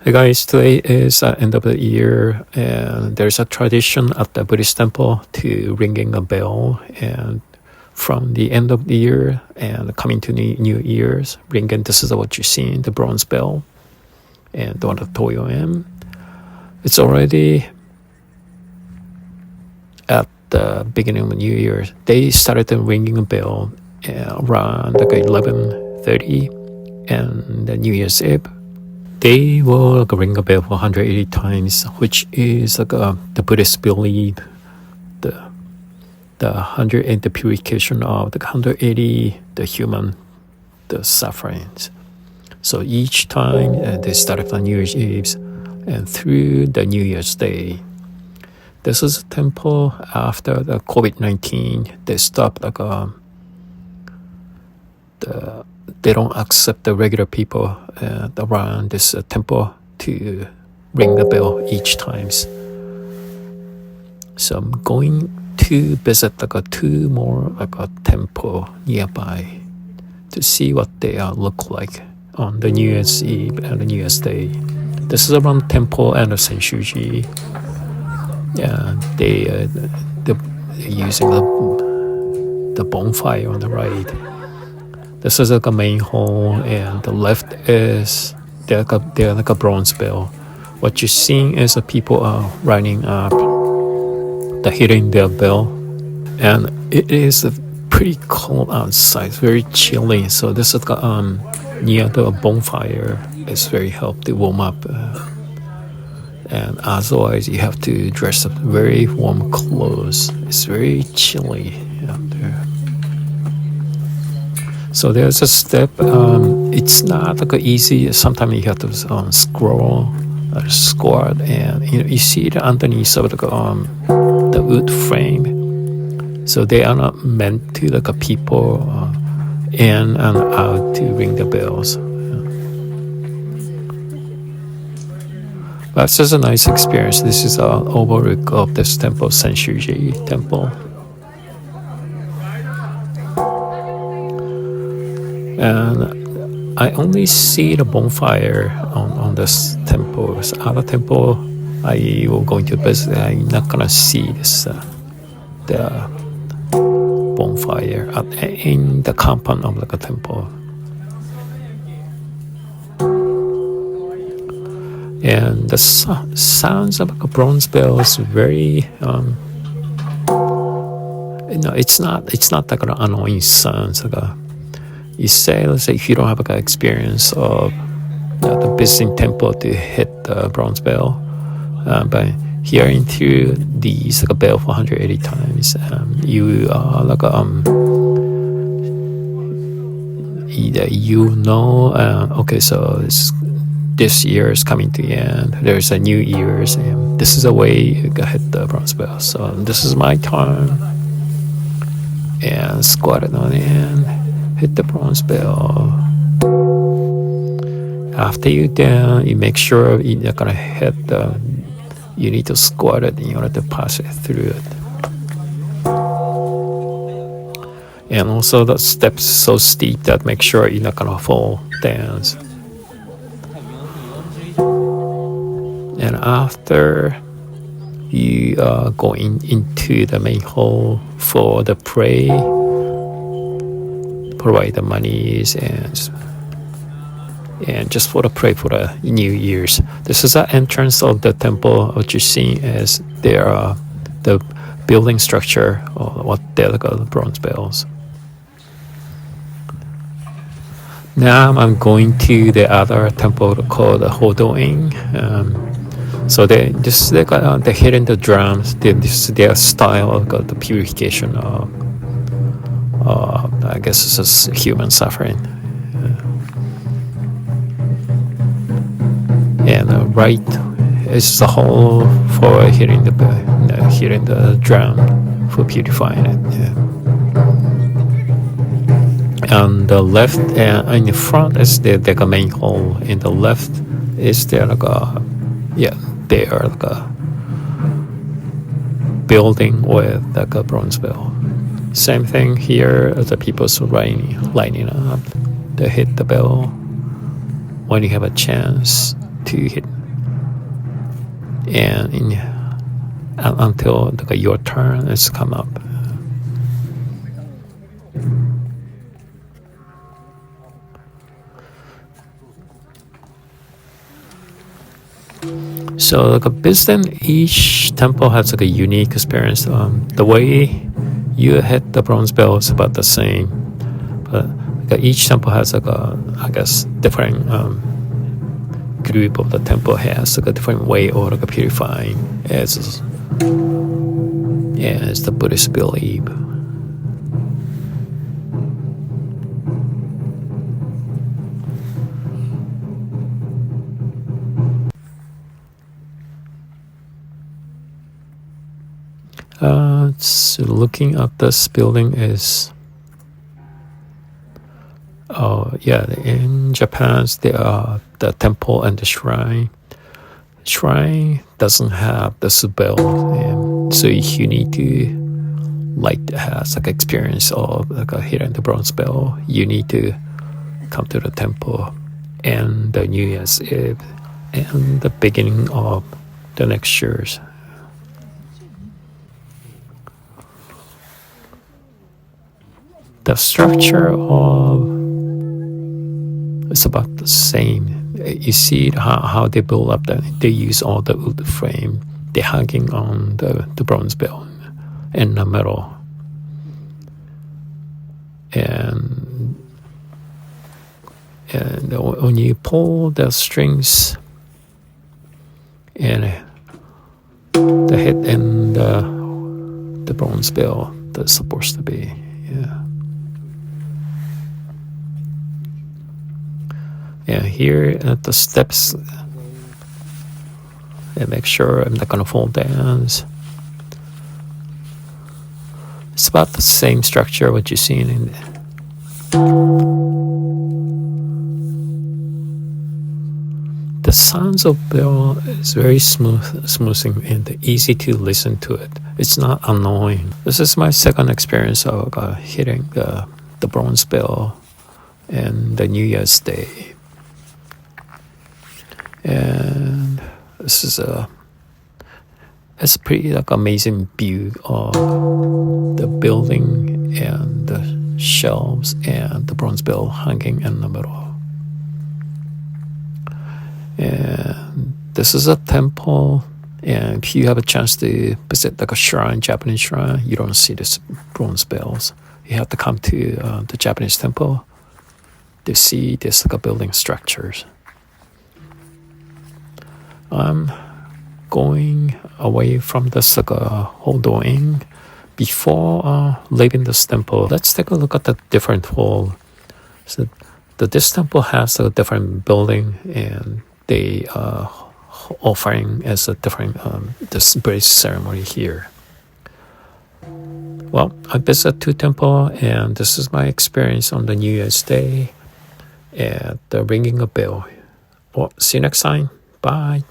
Hey guys, today is end of the year, and there's a tradition at the Buddhist temple to ringing a bell, and from the end of the year and coming to New Year's, ringing. This is what you see, the bronze bell, and the one of Toyo M. It's already at the beginning of the New Year. They started ringing a bell around like 11:30, and the New Year's Eve. They will ring a bell for 180 times, which is like the Buddhists believe the 100 and the purification of the 180 the human the sufferings. So each time they start on New Year's Eve and through the New Year's Day. This is a temple after the COVID-19. They stopped they don't accept the regular people around this temple to ring the bell each times. So I'm going to visit two more temple nearby to see what they look like on the New Year's Eve and the New Year's Day. This is around temple and the Senshuji. Yeah, they're using the bonfire on the right. This is like a main hall, and the left is they're like a bronze bell. What you're seeing is people are lining up, hitting their bell, and it is pretty cold outside. It's very chilly. So this is near the bonfire. It's very helpful to warm up, and as always, you have to dress up very warm clothes. It's very chilly out there. So there's a step. It's not easy. Sometimes you have to scroll or squat, and you see it underneath of the wood frame. So they are not meant to people in and out to ring the bells. That's just a nice experience. This is an overlook of this temple, Senshuji Temple. And I only see the bonfire on this temple. So other temple I will going to visit. I'm not gonna see this the bonfire in the compound of the temple. And the sounds of a bronze bell is very it's not like an annoying sounds you say, let's say if you don't have experience of the visiting temple to hit the bronze bell, by hearing through these bell for 180 times, you are either okay, so this year is coming to the end. There's a New Year's, and this is a way you can hit the bronze bell. So this is my time, and squat it on in. Hit the bronze bell. After you're done, you make sure you're not gonna hit you need to squat it in order to pass it through it. And also the steps so steep that make sure you're not gonna fall down. And after you are going into the main hall for the pray, provide the monies and just for the pray for the New Year's. This is the entrance of the temple. What you're seeing is there are the building structure or what they're called bronze bells. Now I'm going to the other temple called the Hodoing. So they're hitting the drums. This is their style of the purification of I guess it's just human suffering. And right is the hole for hitting the drum for purifying it. Yeah. On the left and in the front is the main hole. In the left is there they are a building with a bronze bell. Same thing here, the people lining up to hit the bell when you have a chance. to hit, and until your turn is come up. So each temple has a unique experience. The way you hit the bronze bell is about the same, but each temple has I guess different group of the temple has a different way of purifying as the Buddhists believe. So looking at this building is, in Japan there are the temple and the shrine. Shrine doesn't have the bell, and so you need to has experience of hitting the bronze bell. You need to come to the temple and the New Year's Eve and the beginning of the next year's. The structure is about the same. You see how they build up that they use all the wood frame. They're hanging on the bronze bell in the middle. And when you pull the strings and the head and the bronze bell, that's supposed to be, And here at the steps, and make sure I'm not gonna fall down. It's about the same structure what you're seeing in there. The sounds of bell is very smoothing and easy to listen to it. It's not annoying. This is my second experience of hitting the bronze bell and the New Year's Day. And this is it's pretty amazing view of the building and the shelves and the bronze bell hanging in the middle. And this is a temple, and if you have a chance to visit a shrine, Japanese shrine, you don't see this bronze bells. You have to come to the Japanese temple to see this building structures. I'm going away from this whole doing. Before leaving this temple, let's take a look at the different hall. So this temple has a different building, and they offering as a different this Buddhist ceremony here. Well, I visited two temples, and this is my experience on the New Year's Day at the ringing a bell. Well, see you next time. Bye.